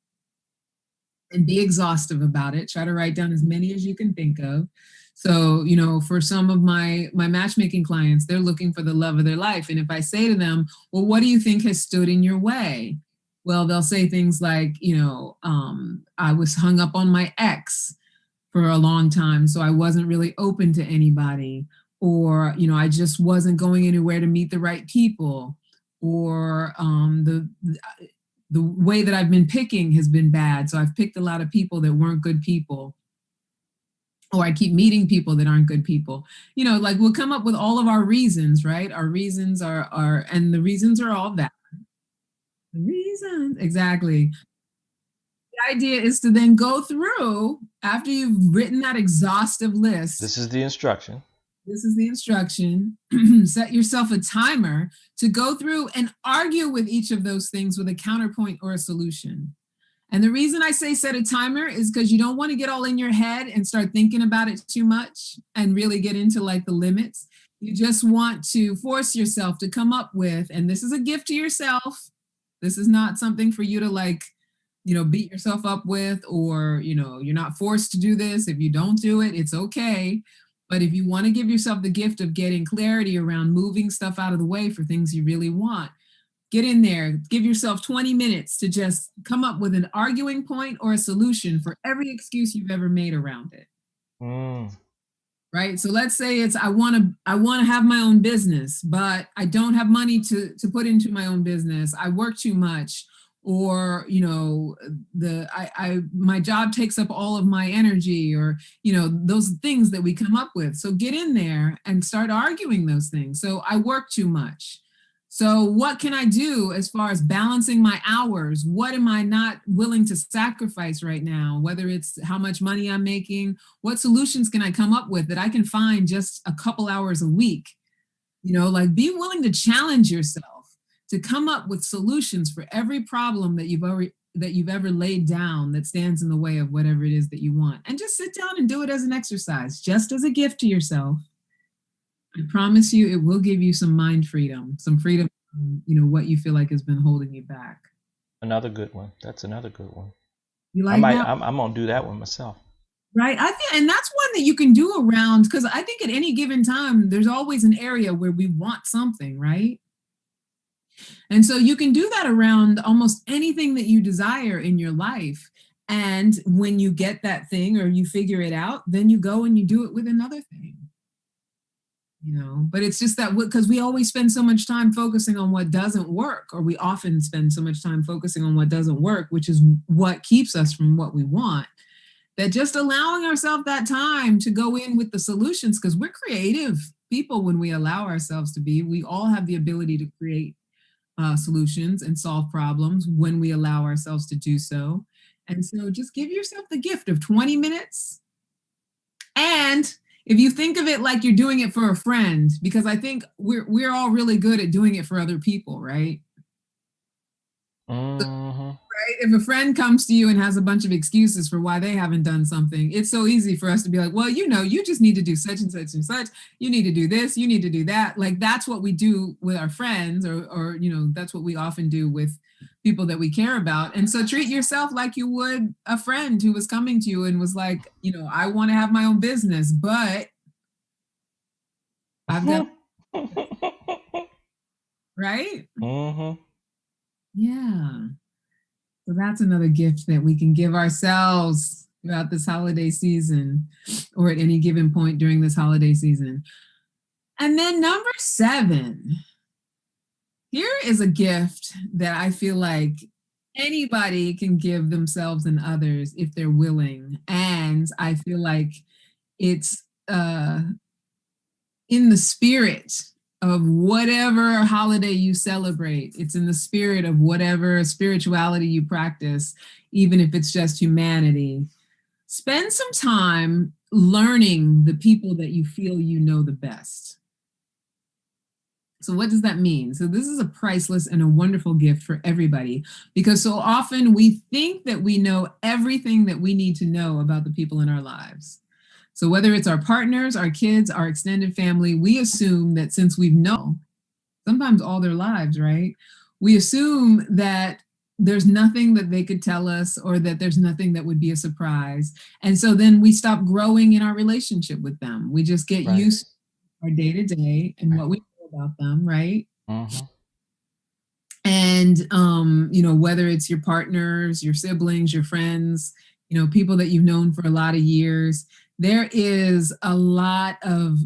and be exhaustive about it. Try to write down as many as you can think of. So, for some of my matchmaking clients, they're looking for the love of their life. And if I say to them, well, what do you think has stood in your way? Well, they'll say things like, I was hung up on my ex for a long time, so I wasn't really open to anybody. Or, I just wasn't going anywhere to meet the right people. Or the way that I've been picking has been bad. So I've picked a lot of people that weren't good people. Or I keep meeting people that aren't good people. We'll come up with all of our reasons, right? Our reasons are and the reasons are all that. The reasons, exactly. The idea is to then go through, after you've written that exhaustive list. This is the instruction. This is the instruction. Set yourself a timer to go through and argue with each of those things with a counterpoint or a solution. And the reason I say set a timer is because you don't want to get all in your head and start thinking about it too much and really get into the limits. You just want to force yourself to come up with, and this is a gift to yourself. This is not something for you to beat yourself up with, or, you're not forced to do this. If you don't do it, it's okay. But if you want to give yourself the gift of getting clarity around moving stuff out of the way for things you really want, get in there, give yourself 20 minutes to just come up with an arguing point or a solution for every excuse you've ever made around it. Right? So let's say it's, I want to have my own business, but I don't have money to put into my own business. I work too much, or, my job takes up all of my energy, or, those things that we come up with. So get in there and start arguing those things. So I work too much. So what can I do as far as balancing my hours? What am I not willing to sacrifice right now? Whether it's how much money I'm making, what solutions can I come up with that I can find just a couple hours a week? Be willing to challenge yourself to come up with solutions for every problem that you've ever laid down that stands in the way of whatever it is that you want. And just sit down and do it as an exercise, just as a gift to yourself. I promise you, it will give you some mind freedom, some freedom from, what you feel like has been holding you back. Another good one. That's another good one. You like that? I'm gonna do that one myself. Right. I think, and that's one that you can do around, because I think at any given time, there's always an area where we want something, right? And so you can do that around almost anything that you desire in your life. And when you get that thing or you figure it out, then you go and you do it with another thing. But it's just that because we always spend so much time focusing on what doesn't work, or we often spend so much time focusing on what doesn't work, which is what keeps us from what we want, that just allowing ourselves that time to go in with the solutions, because we're creative people when we allow ourselves to be. We all have the ability to create solutions and solve problems when we allow ourselves to do so. And so just give yourself the gift of 20 minutes. And if you think of it like you're doing it for a friend, because I think we're all really good at doing it for other people, right? Mm-hmm. Right? If a friend comes to you and has a bunch of excuses for why they haven't done something, it's so easy for us to be like, well, you just need to do such and such and such. You need to do this, you need to do that. Like that's what we do with our friends, or that's what we often do with people that we care about. And so treat yourself like you would a friend who was coming to you and was like, I want to have my own business, but I've got, right? Mm-hmm. Yeah. So that's another gift that we can give ourselves throughout this holiday season or at any given point during this holiday season. And then number 7, here is a gift that I feel like anybody can give themselves and others if they're willing. And I feel like it's in the spirit of whatever holiday you celebrate. It's in the spirit of whatever spirituality you practice, even if it's just humanity. Spend some time learning the people that you feel you know the best. So what does that mean? So this is a priceless and a wonderful gift for everybody, because so often we think that we know everything that we need to know about the people in our lives. So whether it's our partners, our kids, our extended family, we assume that since we've known sometimes all their lives, right? We assume that there's nothing that they could tell us or that there's nothing that would be a surprise. And so then we stop growing in our relationship with them. We just get Right. used to our day to day and what we know about them, right? Mm-hmm. And whether it's your partners, your siblings, your friends, people that you've known for a lot of years, there is a lot of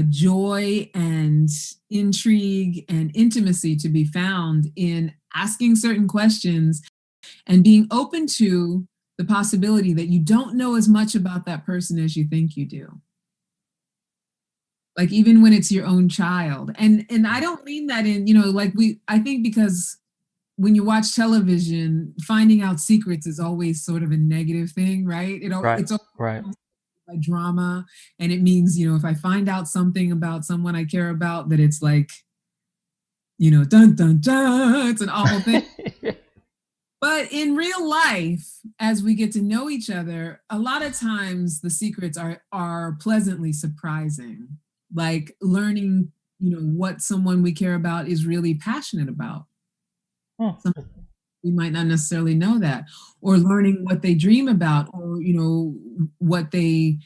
joy and intrigue and intimacy to be found in asking certain questions and being open to the possibility that you don't know as much about that person as you think you do. Like even when it's your own child. And I don't mean that in, I think because when you watch television, finding out secrets is always sort of a negative thing, right? Right. It's Right. like drama. And it means, if I find out something about someone I care about, that it's like, dun, dun, dun, it's an awful thing. But in real life, as we get to know each other, a lot of times the secrets are pleasantly surprising. Like learning, what someone we care about is really passionate about. We might not necessarily know that, or learning what they dream about, or what they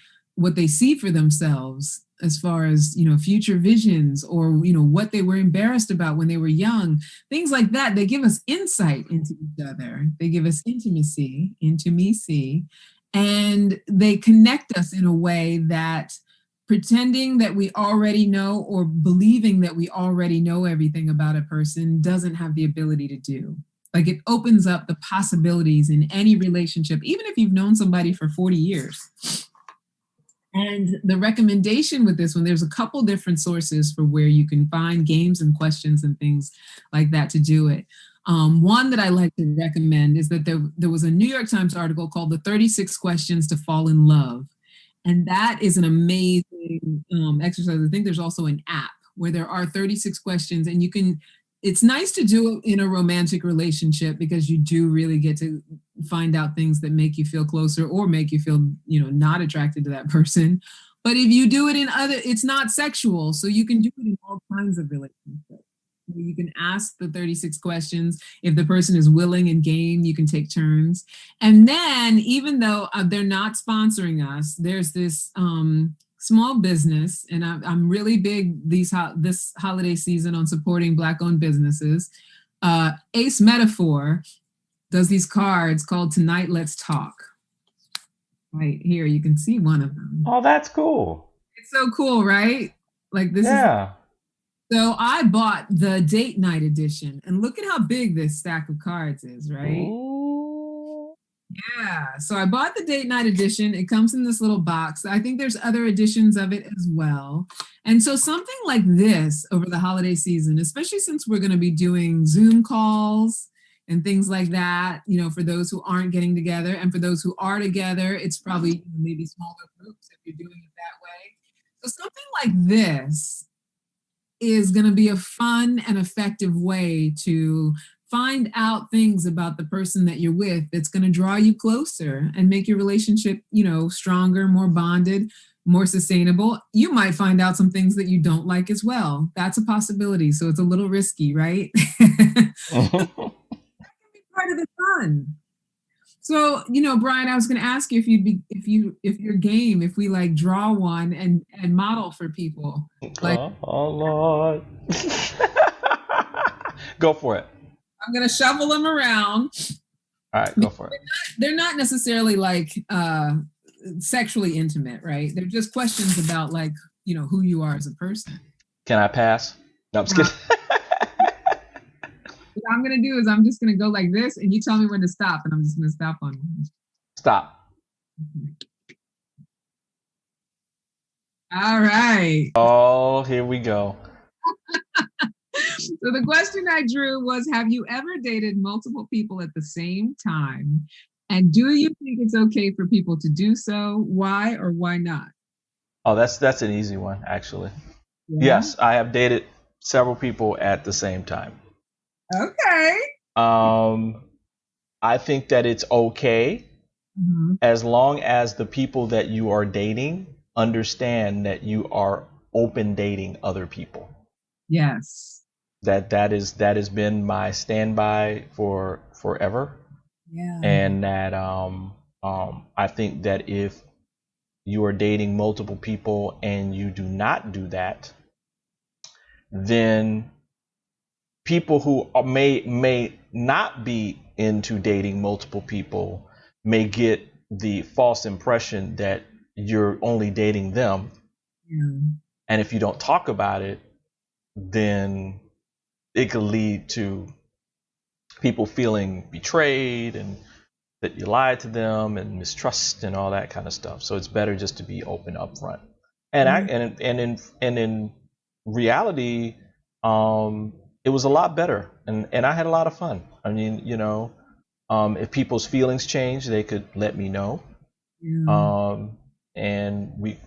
see for themselves as far as future visions, or what they were embarrassed about when they were young, things like that. They give us insight into each other, they give us intimacy, and they connect us in a way that pretending that we already know or believing that we already know everything about a person doesn't have the ability to do. Like it opens up the possibilities in any relationship, even if you've known somebody for 40 years. And the recommendation with this one, there's a couple different sources for where you can find games and questions and things like that to do it. One that I like to recommend is that there was a New York Times article called The 36 Questions to Fall in Love. And that is an amazing exercise. I think there's also an app where there are 36 questions, and it's nice to do it in a romantic relationship because you do really get to find out things that make you feel closer or make you feel, not attracted to that person. But if you do it it's not sexual. So you can do it in all kinds of relationships. You can ask the 36 questions. If the person is willing and game, you can take turns. And then even though they're not sponsoring us, there's this small business, and I'm really big this holiday season on supporting Black-owned businesses. Ace Metaphor does these cards called Tonight Let's Talk. Right here, you can see one of them. Oh, that's cool. It's so cool, right? Like this Yeah. So I bought the date night edition, and look at how big this stack of cards is, right? Ooh. Yeah, so I bought the date night edition. It comes in this little box. I think there's other editions of it as well. And so something like this over the holiday season, especially since we're going to be doing Zoom calls and things like that, for those who aren't getting together, and for those who are together, it's probably maybe smaller groups if you're doing it that way. So something like this is going to be a fun and effective way to find out things about the person that you're with that's going to draw you closer and make your relationship, stronger, more bonded, more sustainable. You might find out some things that you don't like as well. That's a possibility. So it's a little risky, right? That can be part of the fun. So, Brian, I was going to ask you if you're game, if we like draw one and model for people. Like, oh Lord. Go for it. I'm going to shovel them around. All right, go for it. They're not necessarily like sexually intimate, right? They're just questions about like, who you are as a person. Can I pass? No, I'm just kidding. What I'm going to do is I'm just going to go like this and you tell me when to stop and I'm just going to stop on you. Stop. All right. Oh, here we go. So the question I drew was, have you ever dated multiple people at the same time? And do you think it's okay for people to do so? Why or why not? Oh, that's an easy one, actually. Yeah. Yes, I have dated several people at the same time. Okay. I think that it's okay as long as the people that you are dating understand that you are open dating other people. Yes. That has been my standby for forever. Yeah. And that I think that if you are dating multiple people and you do not do that, then people who may not be into dating multiple people may get the false impression that you're only dating them. Yeah. And if you don't talk about it, then it could lead to people feeling betrayed and that you lied to them and mistrust and all that kind of stuff. So it's better just to be open up front. And in reality, it was a lot better, and I had a lot of fun. I mean, if people's feelings change, they could let me know. Yeah. And we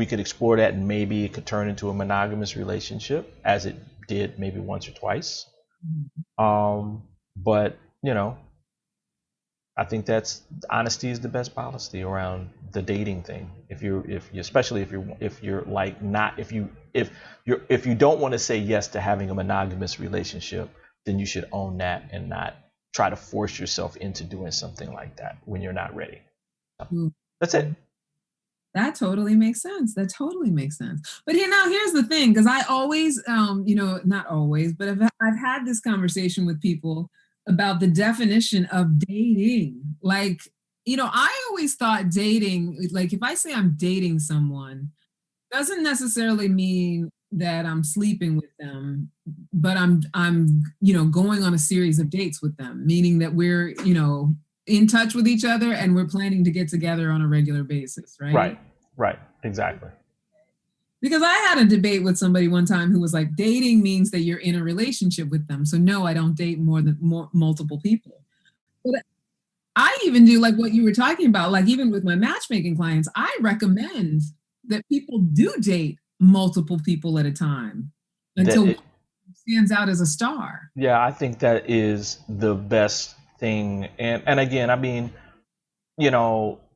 could explore that, and maybe it could turn into a monogamous relationship, as it did maybe once or twice. But I think honesty is the best policy around the dating thing. If you don't want to say yes to having a monogamous relationship, then you should own that and not try to force yourself into doing something like that when you're not ready. That's it. That totally makes sense. But here's the thing, because I always, not always, but I've had this conversation with people about the definition of dating. Like, I always thought dating, like if I say I'm dating someone, doesn't necessarily mean that I'm sleeping with them, but I'm going on a series of dates with them, meaning that we're, in touch with each other and we're planning to get together on a regular basis, right? Right, exactly. Because I had a debate with somebody one time who was like, dating means that you're in a relationship with them. So no, I don't date multiple people. But I even do like what you were talking about, like even with my matchmaking clients, I recommend that people do date multiple people at a time until one stands out as a star. Yeah, I think that is the best thing. And again, I mean,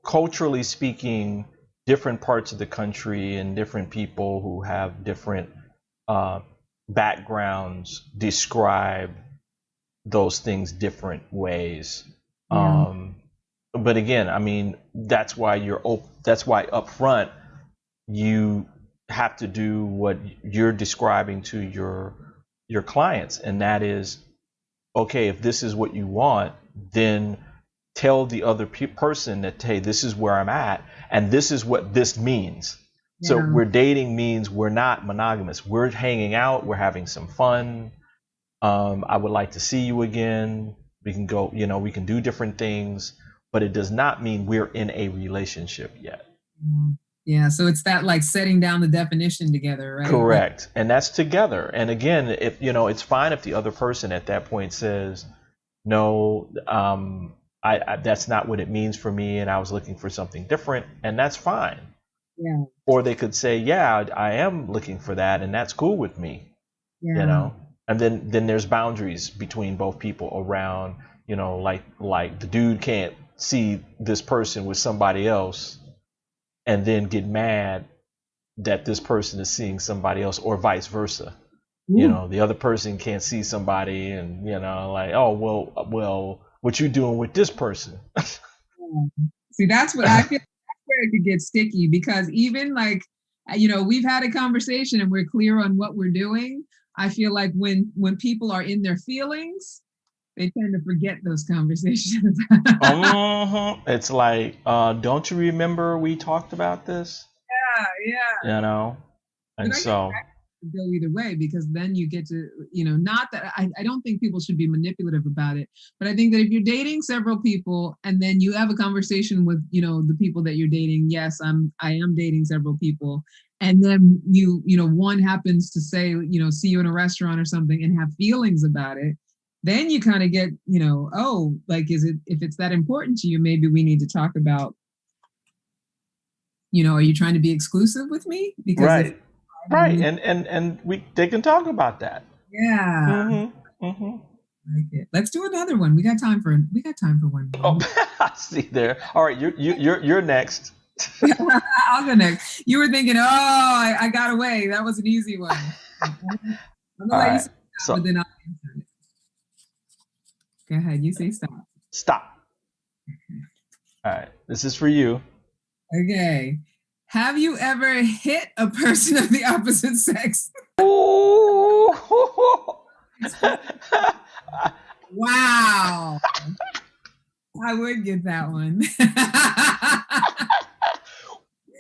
culturally speaking, different parts of the country and different people who have different backgrounds describe those things different ways. But again, I mean, that's why up front you have to do what you're describing to your clients, and that is, okay, if this is what you want, then tell the other person that, hey, this is where I'm at, and this is what this means. Yeah. So we're dating means we're not monogamous. We're hanging out. We're having some fun. I would like to see you again. We can go, we can do different things, but it does not mean we're in a relationship yet. Yeah. So it's that like setting down the definition together, right? Correct. And that's together. And again, if, it's fine if the other person at that point says, no, I that's not what it means for me, and I was looking for something different, and that's fine. Yeah. Or they could say, yeah, I am looking for that, and that's cool with me, you Yeah. know. And then there's boundaries between both people around, you know, like the dude can't see this person with somebody else and then get mad that this person is seeing somebody else, or vice versa. You Ooh. know, the other person can't see somebody, and you know, like, oh well, what you doing with this person? See, that's what I feel. That's where it could get sticky, because even like, we've had a conversation and we're clear on what we're doing. I feel like when people are in their feelings, they tend to forget those conversations. It's like, don't you remember we talked about this? Yeah. You know, But and I guess so that could go either way, because then you get to, not that I don't think people should be manipulative about it, but I think that if you're dating several people and then you have a conversation with, the people that you're dating, yes, I am dating several people. And then one happens to say, see you in a restaurant or something and have feelings about it. Then you kind of get, oh, like, if it's that important to you, maybe we need to talk about, are you trying to be exclusive with me? Because if right, right, and they can talk about that. yeah. Like it. Let's do another one. We got time for one Oh, more. I see there. All right, you're next. I'll go next. You were thinking, oh, I got away. That was an easy one. I'm gonna All let you right, say stop, so but then I'll answer it. Go ahead. You say stop. stop. All right, this is for you. Okay. Have you ever hit a person of the opposite sex? Ooh. Wow. I would get that one.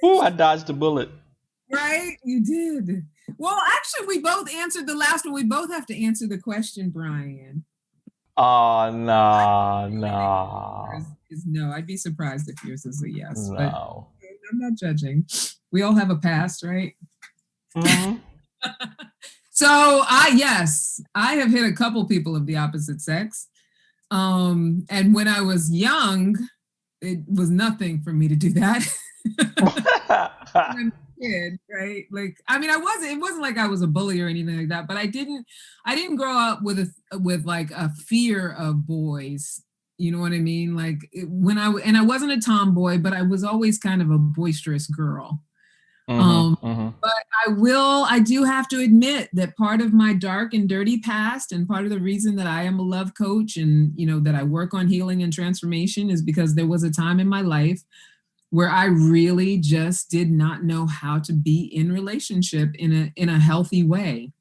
Ooh, I dodged a bullet. Right? You did. Well, actually, we both answered the last one. We both have to answer the question, Brian. Oh, no, no, Is no. I'd be surprised if yours is a yes, but no. I'm not judging. We all have a past, right? Mm-hmm. So yes, I have hit a couple people of the opposite sex. And when I was young, it was nothing for me to do that. I'm a kid, right? Like, I mean, it wasn't like I was a bully or anything like that, but I didn't grow up with like a fear of boys. You know what I mean? Like I wasn't a tomboy, but I was always kind of a boisterous girl. But I do have to admit that part of my dark and dirty past, and part of the reason that I am a love coach and, that I work on healing and transformation, is because there was a time in my life where I really just did not know how to be in relationship in a healthy way.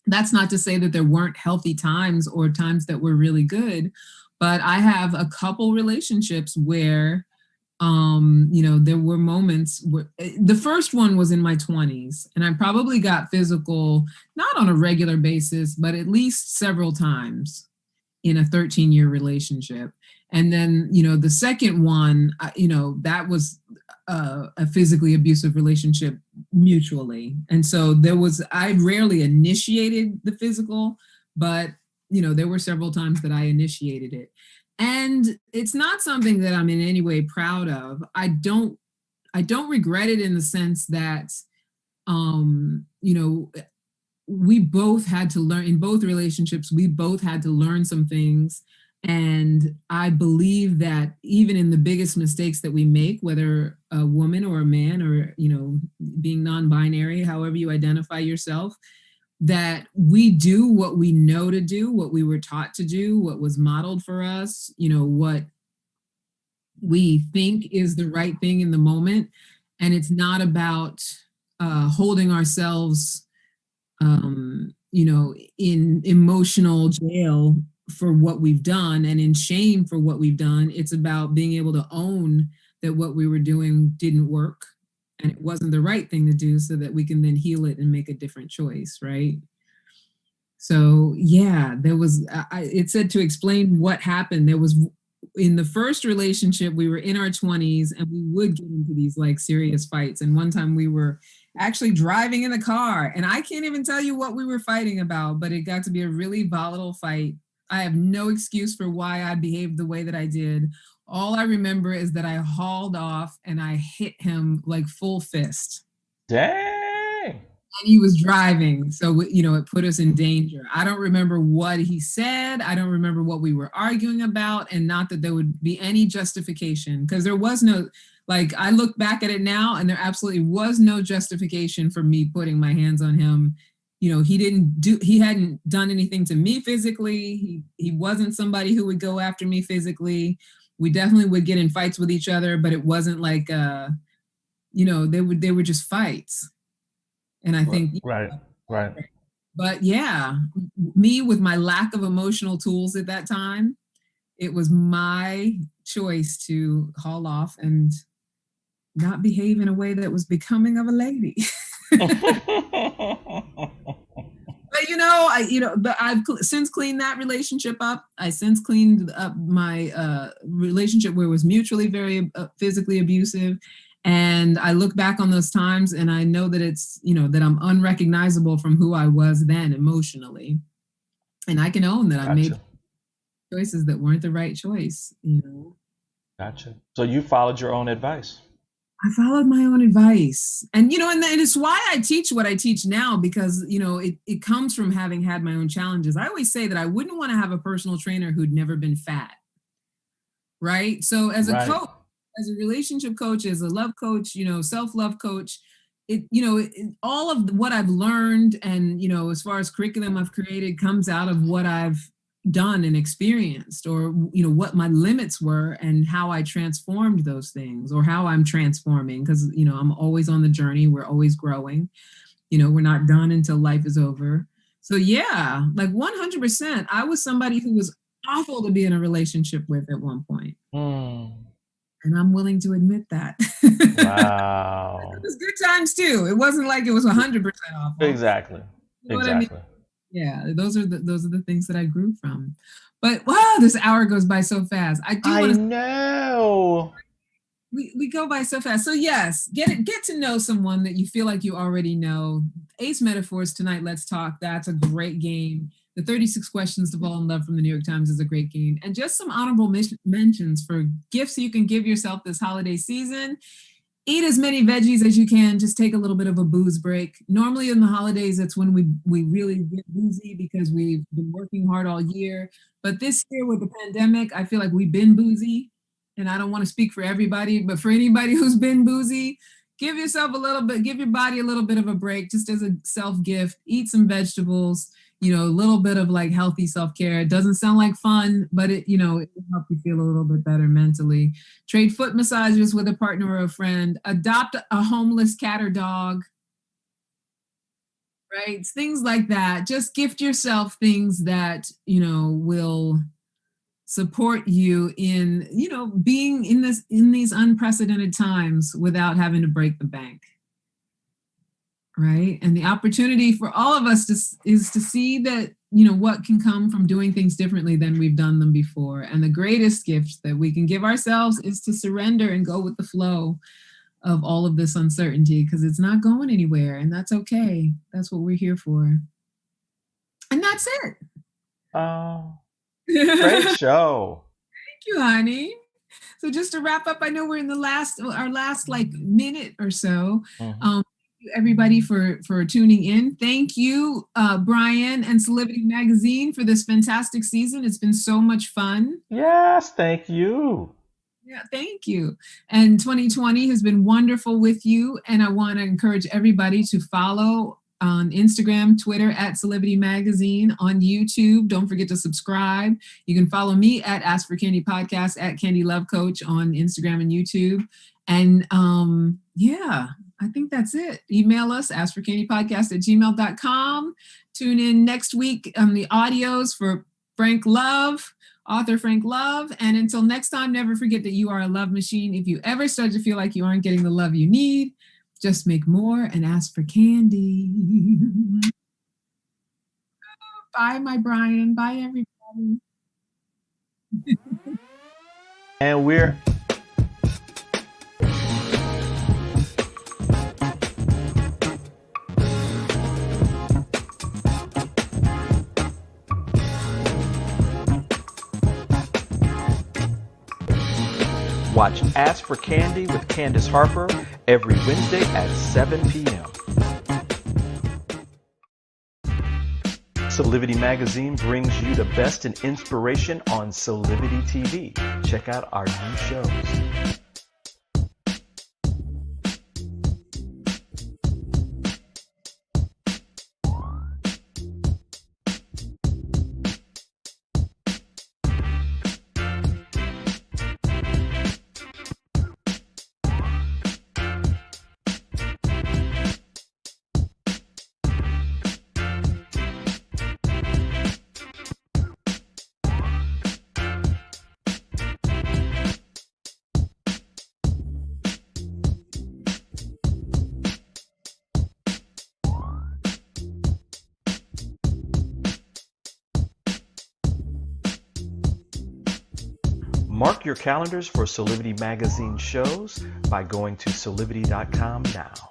That's not to say that there weren't healthy times or times that were really good, but I have a couple relationships where there were moments where the first one was in my 20s, and I probably got physical, not on a regular basis, but at least several times in a 13-year relationship. And then, the second one, that was a physically abusive relationship mutually. And so I rarely initiated the physical, but, there were several times that I initiated it. And it's not something that I'm in any way proud of. I don't regret it, in the sense that, we both had to learn in both relationships. We both had to learn some things. And I believe that even in the biggest mistakes that we make, whether a woman or a man, or, being non-binary, however you identify yourself, that we do what we know to do, what we were taught to do, what was modeled for us, what we think is the right thing in the moment. And it's not about holding ourselves, in emotional jail for what we've done, and in shame for what we've done. It's about being able to own that what we were doing didn't work and it wasn't the right thing to do, so that we can then heal it and make a different choice, right? So yeah, there was, it said to explain what happened. There was, in the first relationship, we were in our 20s and we would get into these like serious fights. And one time we were actually driving in the car, and I can't even tell you what we were fighting about, but it got to be a really volatile fight. I have no excuse for why I behaved the way that I did. All I remember is that I hauled off and I hit him like full fist. Dang. And he was driving, so it put us in danger. I don't remember what he said. I don't remember what we were arguing about, and not that there would be any justification, because there was no, like, I look back at it now and there absolutely was no justification for me putting my hands on him. He hadn't done anything to me physically. He wasn't somebody who would go after me physically. We definitely would get in fights with each other, but it wasn't like they were just fights. And I think right. But yeah, me with my lack of emotional tools at that time, it was my choice to haul off and not behave in a way that was becoming of a lady. But I've since cleaned that relationship up. I since cleaned up my relationship where it was mutually very physically abusive. And I look back on those times and I know that it's, that I'm unrecognizable from who I was then emotionally. And I can own that. Gotcha. I made choices that weren't the right choice, Gotcha. So you followed your own advice. I followed my own advice. And, and it's why I teach what I teach now, because, it comes from having had my own challenges. I always say that I wouldn't want to have a personal trainer who'd never been fat. Right. So as a coach, as a relationship coach, as a love coach, self-love coach, all of what I've learned and, as far as curriculum I've created comes out of what I've done and experienced, or, what my limits were and how I transformed those things, or how I'm transforming, because, I'm always on the journey. We're always growing. We're not done until life is over. So yeah, like 100%, I was somebody who was awful to be in a relationship with at one point. And I'm willing to admit that. Wow. It was good times too. It wasn't like it was 100% awful. Exactly. You know what I mean? Yeah, those are the things that I grew from. But wow, this hour goes by so fast. I know. We go by so fast. So yes, get to know someone that you feel like you already know. Ace Metaphors tonight. Let's talk. That's a great game. The 36 Questions to Fall in Love from the New York Times is a great game. And just some honorable mentions for gifts you can give yourself this holiday season. Eat as many veggies as you can. Just take a little bit of a booze break. Normally in the holidays, that's when we really get boozy because we've been working hard all year. But this year with the pandemic, I feel like we've been boozy. And I don't want to speak for everybody, but for anybody who's been boozy, give yourself a little bit, give your body a little bit of a break, just as a self-gift. Eat some vegetables. A little bit of like healthy self-care. It doesn't sound like fun, but it will help you feel a little bit better mentally. Trade foot massages with a partner or a friend. Adopt a homeless cat or dog. Right? Things like that. Just gift yourself things that, will support you in, being in these unprecedented times without having to break the bank. Right. And the opportunity for all of us is to see that, what can come from doing things differently than we've done them before. And the greatest gift that we can give ourselves is to surrender and go with the flow of all of this uncertainty, because it's not going anywhere. And that's okay. That's what we're here for. And that's it. Oh, great show. Thank you, honey. So just to wrap up, I know we're in our last like minute or so. Mm-hmm. Everybody for tuning in. Thank you, Brian and Celebrity Magazine, for this fantastic season. It's been so much fun. Yes, thank you. Yeah, thank you. And 2020 has been wonderful with you. And I want to encourage everybody to follow on Instagram, Twitter at Celebrity Magazine, on YouTube. Don't forget to subscribe. You can follow me at Ask for Candy Podcast, at Candy Love Coach on Instagram and YouTube. And yeah, I think that's it. Email us, askforcandypodcast@gmail.com. Tune in next week on the audios for Frank Love, author Frank Love. And until next time, never forget that you are a love machine. If you ever start to feel like you aren't getting the love you need, just make more and ask for candy. Bye, my Brian. Bye, everybody. And we're Watch Ask for Candy with Candice Harper every Wednesday at 7 p.m. Solivity Magazine brings you the best in inspiration on Solivity TV. Check out our new shows. Mark your calendars for Solivity Magazine shows by going to solivity.com now.